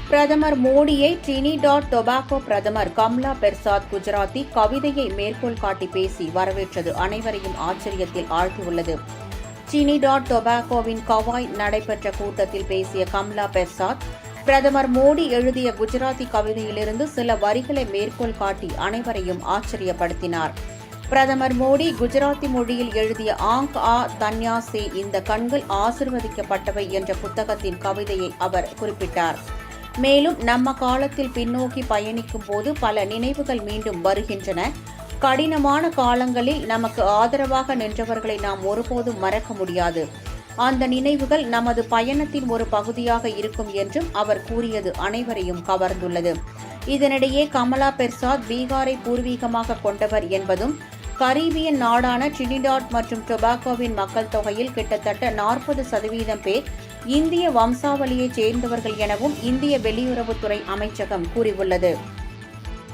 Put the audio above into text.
பிரதமர் மோடியை Trinidad Tobago பிரதமர் கம்லா பெர்சாத் குஜராத்தி கவிதையை மேற்கோள் காட்டி பேசி வரவேற்றது அனைவரையும் ஆச்சரியத்தில் ஆழ்த்தியுள்ளது. டிரினிடாட் டொபாகோவின் கவாய் நடைபெற்ற கூட்டத்தில் பேசிய கம்லா பெர்சாத், பிரதமர் மோடி எழுதிய குஜராத்தி கவிதையிலிருந்து சில வரிகளை மேற்கோள் காட்டி அனைவரையும் ஆச்சரியப்படுத்தினார். பிரதமர் மோடி குஜராத்தி மொழியில் எழுதிய ஆங்க் ஆ தன்யா சே, இந்த கண்கள் ஆசிர்வதிக்கப்பட்டவை என்ற புத்தகத்தின் கவிதையை அவர் குறிப்பிட்டார். மேலும், நம்ம காலத்தில் பின்னோக்கி பயணிக்கும் போது பல நினைவுகள் மீண்டும் வருகின்றன. கடினமான காலங்களில் நமக்கு ஆதரவாக நின்றவர்களை நாம் ஒருபோதும் மறக்க முடியாது. அந்த நினைவுகள் நமது பயணத்தின் ஒரு பகுதியாக இருக்கும் என்றும் அவர் கூறியது அனைவரையும் கவர்ந்துள்ளது. இதனிடையே கமலா பெர்சாத் பீகாரை பூர்வீகமாக கொண்டவர் என்பதும், கரீபியன் நாடான டிரினிடாட் மற்றும் டொபாகோவின் மக்கள் தொகையில் கிட்டத்தட்ட 40% பேர் இந்திய வம்சாவளியைச் சேர்ந்தவர்கள் எனவும் இந்திய வெளியுறவுத்துறை அமைச்சகம் கூறியுள்ளது.